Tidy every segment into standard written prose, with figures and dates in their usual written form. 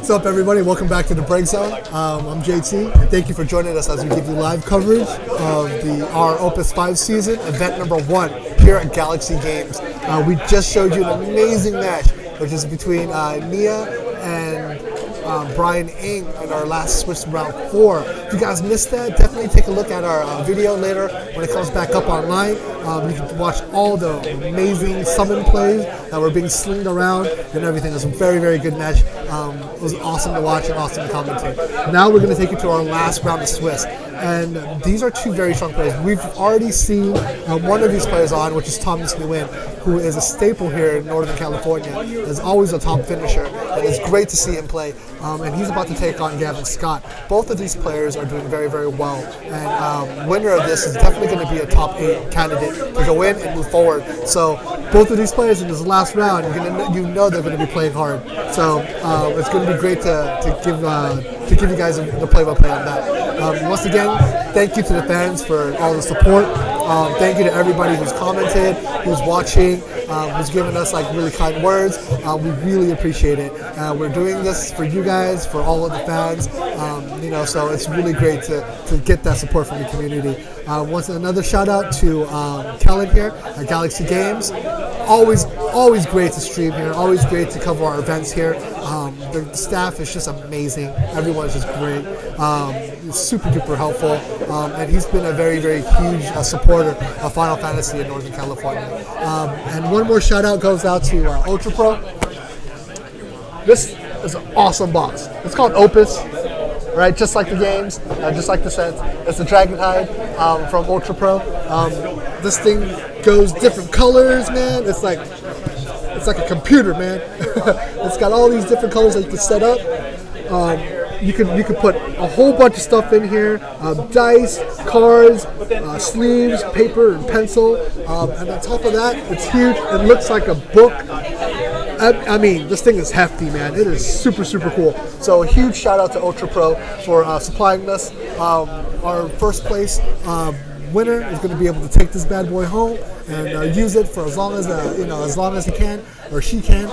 What's up, everybody? Welcome back to the Break Zone. I'm JT, and thank you for joining us as we give you live coverage of our Opus 5 season, event number 1 here at Galaxy Games. We just showed you an amazing match, which is between Nia and Brian Ing in our last Swiss round 4. If you guys missed that, definitely take a look at our video later when it comes back up online. You can watch all the amazing summon plays that were being slinged around and everything. It was a very, very good match. It was awesome to watch and awesome to commentate. Now we're going to take you to our last round of Swiss. And these are two very strong players. We've already seen one of these players on, which is Thomas Nguyen, who is a staple here in Northern California. Is always a top finisher, and it's great to see him play. And he's about to take on Gavin Scott. Both of these players are doing very, very well. And winner of this is definitely going to be a top 8 candidate to go in and move forward. So both of these players in this last round, you know they're going to be playing hard. So it's going to be great to give you guys the play-by-play on that. Once again, thank you to the fans for all the support. Thank you to everybody who's commented, who's watching, who's given us like really kind words. We really appreciate it. We're doing this for you guys, for all of the fans. So it's really great to get that support from the community. Once another shout out to Kellen here at Galaxy Games. Always great to stream here. Always great to cover our events here. The staff is just amazing. Everyone's just great. Super duper helpful. And he's been a very, very huge supporter of Final Fantasy in Northern California. And one more shout out goes out to Ultra Pro. This is an awesome box. It's called Opus, right? Just like the games, just like the sets. It's the Dragon Hide from Ultra Pro. This thing goes different colors, man. It's like a computer, man. It's got all these different colors that you can set up. You can put a whole bunch of stuff in here: dice, cards, sleeves, paper, and pencil. And on top of that, it's huge. It looks like a book. I mean, this thing is hefty, man. It is super, super cool. So a huge shout out to Ultra Pro for supplying us. Our first place winner is going to be able to take this bad boy home and use it for as long as he can or she can.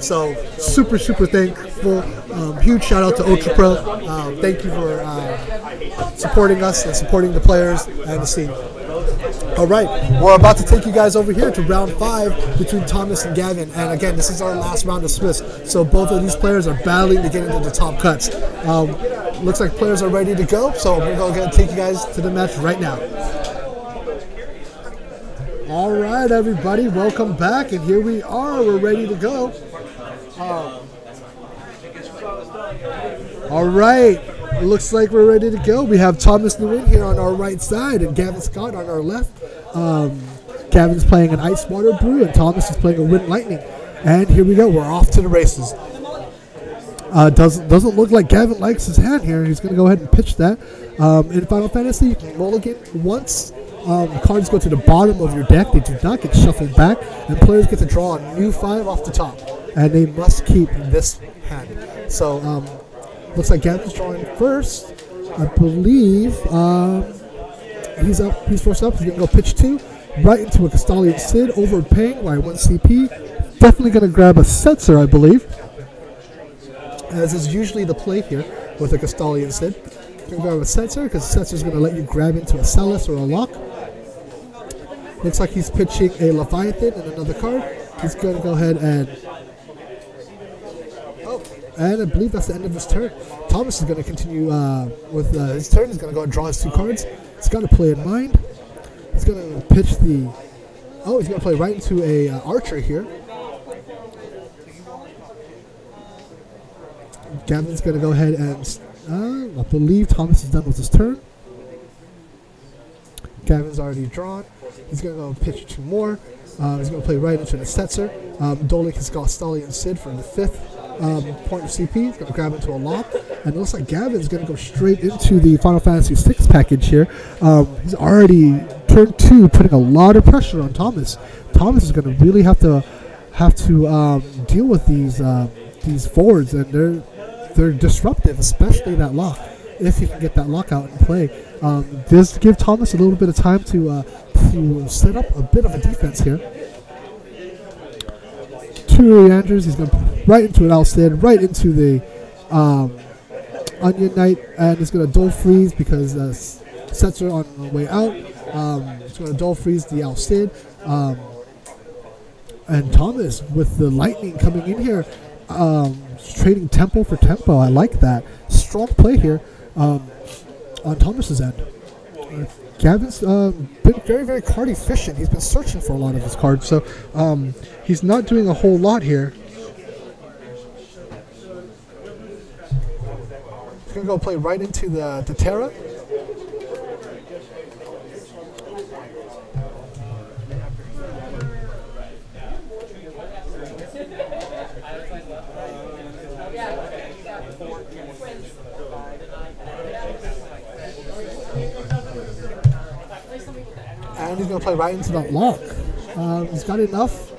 So super, super thankful. Huge shout out to Ultra Pro. Thank you for supporting us and supporting the players and the scene. All right, we're about to take you guys over here to round 5 between Thomas and Gavin. And again, this is our last round of Swiss. So both of these players are battling to get into the top cuts. Looks like players are ready to go. So we're going to take you guys to the match right now. All right, everybody, welcome back. And here we are. We're ready to go. All right. Looks like we're ready to go. We have Thomas Nguyen here on our right side and Gavin Scott on our left. Gavin's playing an Ice Water Brew and Thomas is playing a Wind Lightning. And here we go. We're off to the races. Doesn't look like Gavin likes his hand here. He's going to go ahead and pitch that. In Final Fantasy, you can mulligan once. Cards go to the bottom of your deck. They do not get shuffled back. And players get to draw a new 5 off the top. And they must keep this hand. So, looks like Gavin's drawing first. I believe he's up. He's first up. He's going to go pitch 2 right into a Castalian Sid, overpaying by 1 CP. Definitely going to grab a Setzer, I believe, as is usually the play here with a Castalian Sid. Going to grab a Setzer because Setzer is going to let you grab into a Celis or a Lock. Looks like he's pitching a Leviathan and another card. He's going to go ahead and I believe that's the end of his turn. Thomas is going to continue with his turn. He's going to go and draw his 2 cards. He's got to play in mind. He's going to pitch the... Oh, he's going to play right into a Archer here. Gavin's going to go ahead and... I believe Thomas is done with his turn. Gavin's already drawn. He's going to go pitch 2 more. He's going to play right into the Setzer. Dolik has got Castalian Sid for the 5th. Point of CP. He's going to grab into a Lock. And it looks like Gavin's going to go straight into the Final Fantasy VI package here. He's already turn 2, putting a lot of pressure on Thomas. Thomas is going to really have to deal with these forwards, and they're disruptive, especially that Lock. If you can get that Lock out and play, just give Thomas a little bit of time to set up a bit of a defense here. 2 Reanders. He's going to right into an Alcid, right into the Onion Knight, and he's going to dual freeze because sets are on the way out. He's going to dual freeze the Al Cid. And Thomas with the lightning coming in here, trading tempo for tempo. I like that. Strong play here on Thomas's end. Gavin's been very, very card efficient. He's been searching for a lot of his cards, so he's not doing a whole lot here. He's going to go play right into the Terra. And he's going to play right into that lock. He's got enough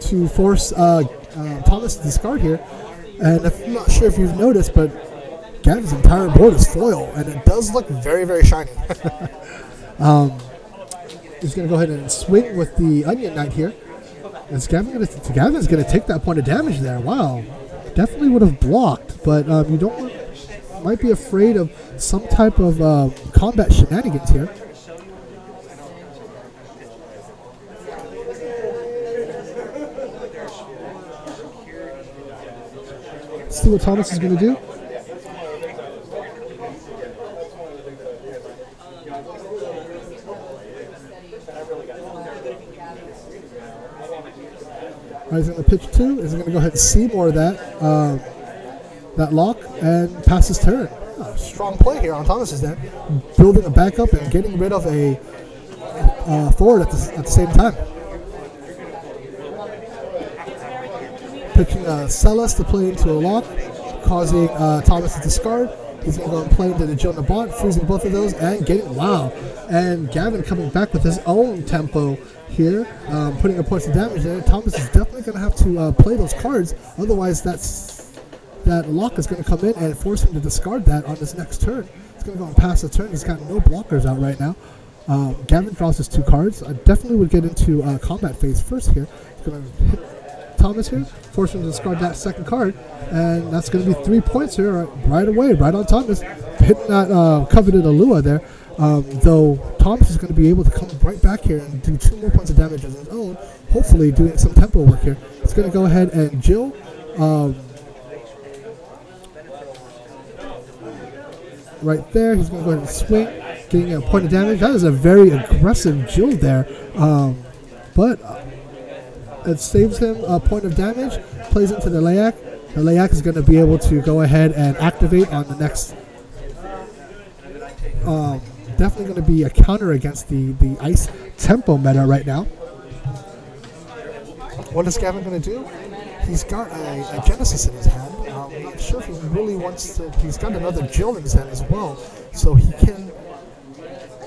to force Thomas to discard here. And I'm not sure if you've noticed, but Gavin's entire board is foil, and it does look very, very shiny. He's going to go ahead and swing with the Onion Knight here. Is Gavin's going to take that point of damage there. Wow. Definitely would have blocked, but you don't might be afraid of some type of combat shenanigans here. Let's see what Thomas is going to do. He's going to pitch two. He's going to go ahead and see more of that lock and pass his turn. Strong play here on Thomas's end, building a backup and getting rid of a forward at the same time. Pitching Celes to play into a lock, causing Thomas to discard. He's going to go and play into the Jill Nabont, freezing both of those and getting wow. And Gavin coming back with his own tempo here, putting a point of damage there. Thomas is definitely going to have to play those cards, otherwise that lock is going to come in and force him to discard that on his next turn. He's going to go and pass the turn. He's got no blockers out right now. Gavin draws his two cards. I definitely would get into combat phase first here. He's going to hit Thomas here, force him to discard that second card, and that's going to be 3 points here right away, right on Thomas, hitting that coveted Alua there. Though Thomas is going to be able to come right back here and do 2 more points of damage of his own, hopefully doing some tempo work here. He's going to go ahead and Jill. Right there, he's going to go ahead and swing, getting a point of damage. That is a very aggressive Jill there, but it saves him a point of damage, plays into the Layak. The Layak is going to be able to go ahead and activate on the next. Definitely going to be a counter against the ice tempo meta right now. What is Gavin going to do? He's got a Genesis in his hand. I'm not sure if he really wants to. He's got another Jill in his hand as well, so he can.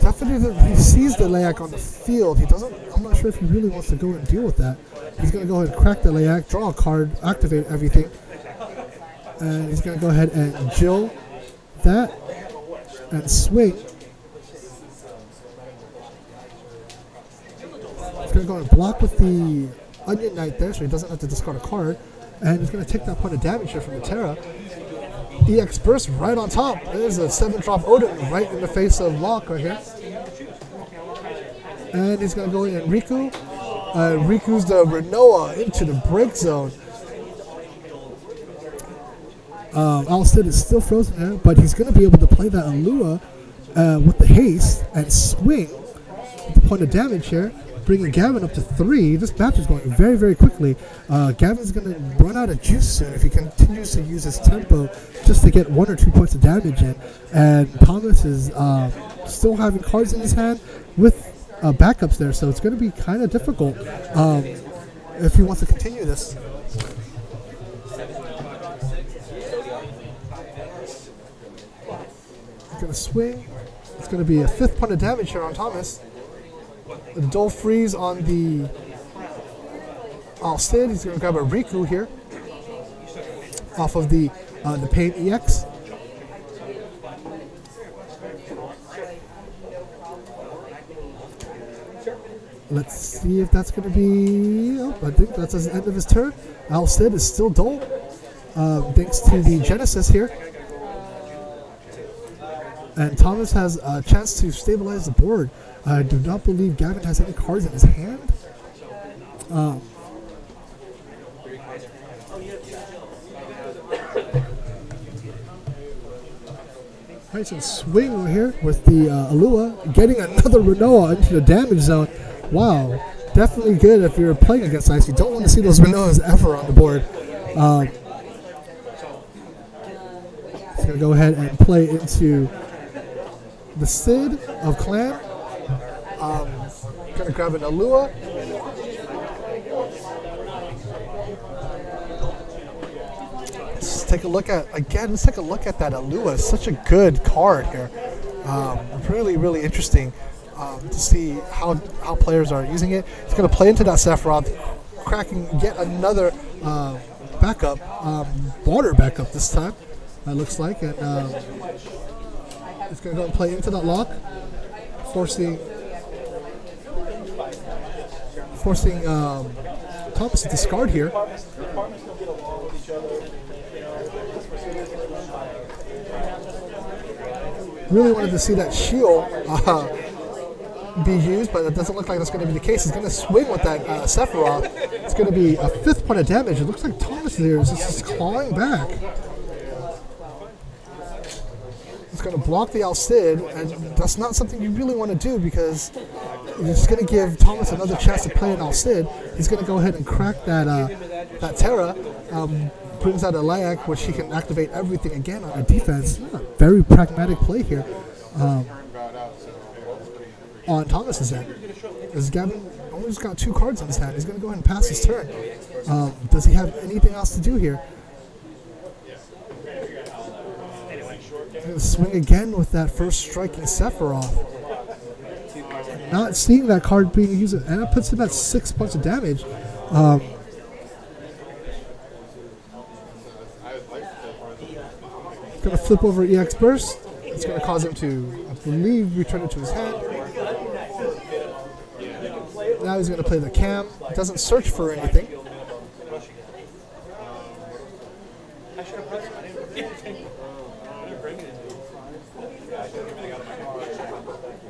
Definitely, he sees the Layak on the field. He doesn't. I'm not sure if he really wants to go and deal with that. He's going to go ahead and crack the Layak, draw a card, activate everything, and he's going to go ahead and Jill that and swing. He's going to go and block with the Onion Knight there, so he doesn't have to discard a card, and he's going to take that point of damage here from the Terra. EX Burst right on top. There's a 7-drop Odin right in the face of Lock right here. And he's going to go in and Riku. Riku's the Renoa into the Break Zone. Al Cid is still frozen there, but he's going to be able to play that Alua with the haste and swing with the point of damage here, bringing Gavin up to 3. This match is going very, very quickly. Gavin's going to run out of juice soon if he continues to use his tempo just to get 1 or 2 points of damage in. And Thomas is still having cards in his hand with backups there, so it's going to be kind of difficult if he wants to continue this. He's going to swing. It's going to be a 5th point of damage here on Thomas. The dual freeze on the Al Cid. He's going to grab a Riku here off of the Pain EX. Let's see if that's going to be. Oh, I think that's the end of his turn. Al Cid is still dull. thanks to the Genesis here. And Thomas has a chance to stabilize the board. I do not believe Gavin has any cards in his hand. Nice and swing over here with the Alua, getting another Renoa into the damage zone. Wow, definitely good if you're playing against ice. You don't want to see those Renoas ever on the board. He's going to go ahead and play into the Sid of Clan. Going to grab an Alua. Let's take a look at that Alua. It's such a good card here. Really, really interesting to see how players are using it. He's going to play into that Sephiroth, cracking yet another backup, water backup this time, it looks like. And he's going to go and play into that lock, forcing Thomas to discard here. Really wanted to see that shield be used, but it doesn't look like that's going to be the case. He's going to swing with that Sephiroth. It's going to be a 5th point of damage. It looks like Thomas there is just clawing back. It's going to block the Al-Cid, and that's not something you really want to do because it's going to give Thomas another chance to play an Al-Cid. He's going to go ahead and crack that Terra, brings out a Layak, which he can activate everything again on a defense. Very pragmatic play here on Thomas's end. As Gavin only just got 2 cards in his hand, he's going to go ahead and pass his turn. Does he have anything else to do here? He's going to swing again with that first striking Sephiroth. Not seeing that card being used, and it puts him at 6 points of damage. Going to flip over EX Burst. It's going to cause him to, I believe, return it to his hand. Now he's going to play the Cam. He doesn't search for anything.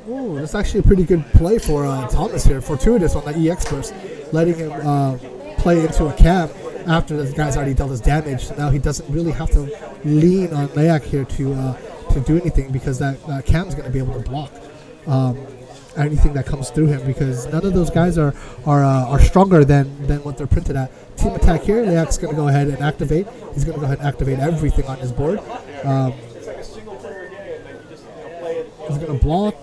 Ooh, that's actually a pretty good play for Thomas here. Fortuitous on the EX Burst, letting him play into a Cam after the guy's already dealt his damage. So now he doesn't really have to lean on Layak here to do anything because that Cam's going to be able to block anything that comes through him because none of those guys are stronger than what they're printed at. Team attack here, Layak's going to go ahead and activate. He's going to go ahead and activate everything on his board. He's going to block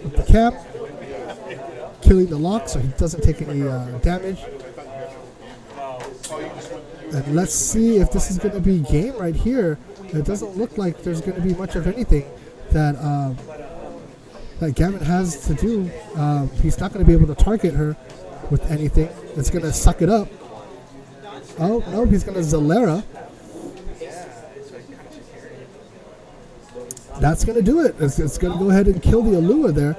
with the Cam, killing the lock so he doesn't take any damage. And let's see if this is going to be game right here. It doesn't look like there's going to be much of anything that that Gavin has to do. He's not going to be able to target her with anything. It's going to suck it up. Oh, no, he's going to Zalera. That's going to do it. It's going to go ahead and kill the Alua there.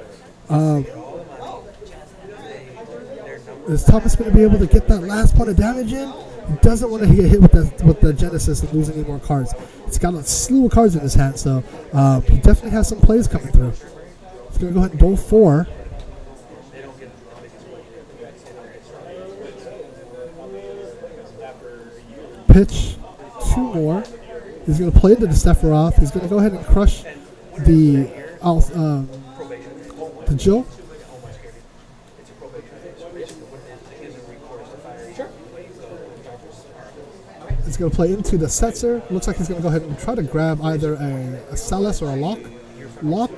Is Thomas going to be able to get that last point of damage in? He doesn't want to get hit with the Genesis and lose any more cards. He's got a slew of cards in his hand, so he definitely has some plays coming through. He's going to go ahead and bowl 4. Pitch 2 more. He's going to play into the Sephiroth. He's going to go ahead and crush the Jill. He's going to play into the Setzer. Looks like he's going to go ahead and try to grab either a Celes or a Lock. Lock,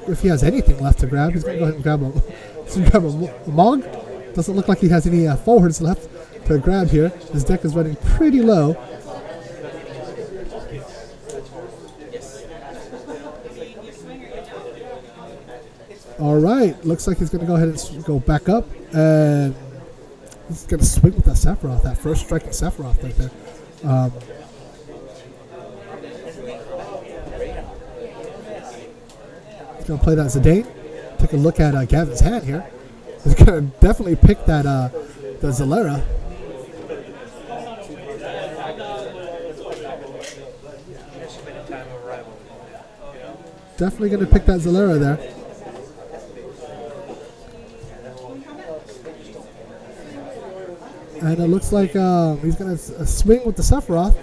if he has anything left to grab, he's going to go ahead and grab a Mog. Doesn't look like he has any forwards left to grab here. His deck is running pretty low. All right, looks like he's going to go ahead and go back up, and he's going to swing with that Sephiroth, that first striking Sephiroth right there. He's going to play that Zidane. Take a look at Gavin's hand here. He's going to definitely pick that the Zalera. definitely going to pick that Zalera there. And it looks like he's going to swing with the Sephiroth.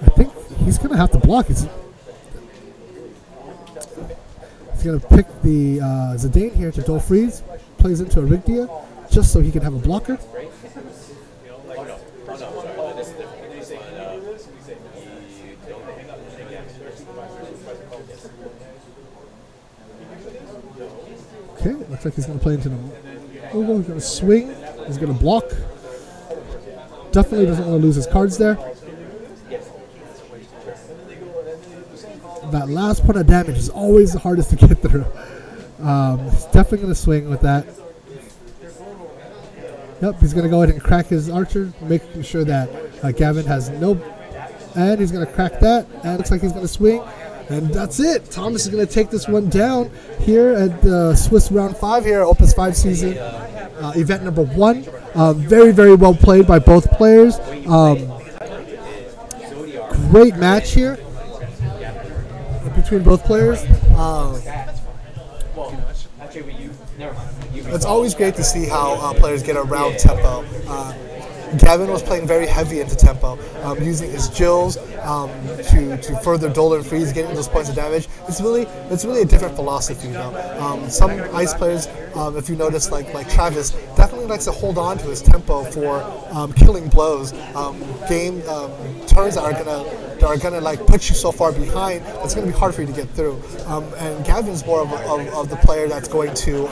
I think he's going to have to block. He's going to pick the Zidane here to dual freeze. Plays into a Rigdia just so he can have a blocker. Okay, looks like he's going to play into the Ogo. He's going to swing. He's going to block. Definitely doesn't want to lose his cards there. That last point of damage is always the hardest to get through. He's definitely going to swing with that. Yep, he's going to go ahead and crack his archer, making sure that Gavin has no... And he's going to crack that. And it looks like he's going to swing. And that's it. Thomas is going to take this one down here at the Swiss Round 5 here at Opus 5 season. Event number 1. Very, very well played by both players. Great match here between both players. It's always great to see how players get around tempo. Gavin was playing very heavy into tempo, using his Jills to further duel and freeze, getting those points of damage. It's really a different philosophy, though. Some ice players, if you notice, like Travis, definitely likes to hold on to his tempo for killing blows, turns that are gonna like put you so far behind. It's gonna be hard for you to get through. And Gavin's more of the player that's going to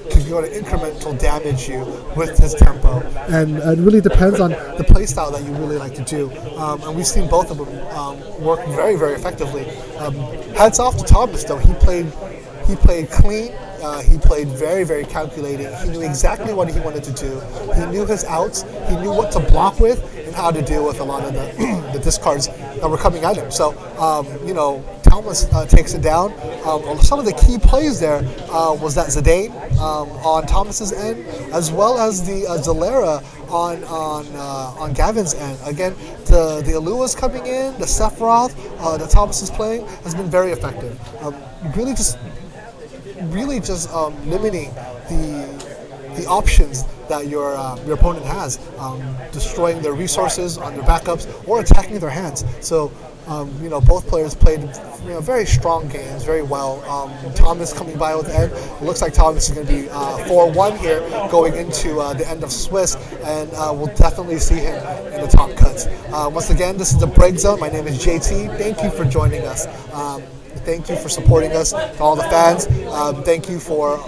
incremental damage you with his tempo, and it really depends on the playstyle that you really like to do. And we've seen both of them work very, very effectively. Hats off to Thomas, though. He played clean. He played very, very calculating. He knew exactly what he wanted to do. He knew his outs. He knew what to block with and how to deal with a lot of the discards that were coming at him. So, Thomas takes it down. Some of the key plays there was that Zidane on Thomas's end, as well as the Zalera on Gavin's end. Again, the Alua's coming in, the Sephiroth that Thomas is playing has been very effective. Really just limiting the options that your opponent has, destroying their resources on their backups or attacking their hands. So both players played very strong games, very well. Thomas coming by with the end. It looks like Thomas is going to be 4-1 here going into the end of Swiss, and we'll definitely see him in the top cuts. Once again, this is the Break Zone. My name is JT. Thank you for joining us. Thank you for supporting us, to all the fans. Thank you for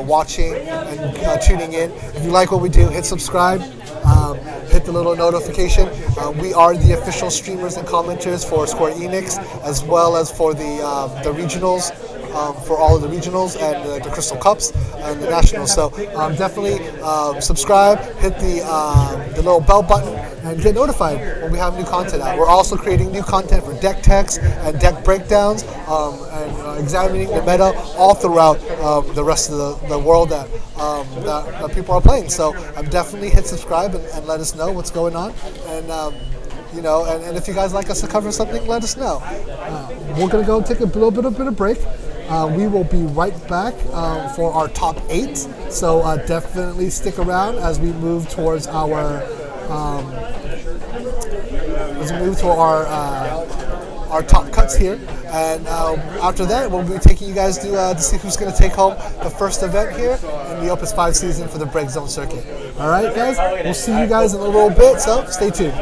watching and tuning in. If you like what we do, hit subscribe. Hit the little notification. We are the official streamers and commenters for Square Enix, as well as for the regionals, for all of the regionals and the Crystal Cups and the nationals. So definitely subscribe, hit the little bell button, and get notified when we have new content out. We're also creating new content for deck techs and deck breakdowns, and examining the meta all throughout the rest of the world that people are playing. So definitely hit subscribe and let us know what's going on. And and if you guys like us to cover something, let us know. We're gonna go take a little bit of break. We will be right back for our top 8. So definitely stick around as we move towards our our top cuts here, and after that we'll be taking you guys to see who's going to take home the first event here in the Opus 5 season for the Break Zone circuit. Alright guys, we'll see you guys in a little bit, so stay tuned.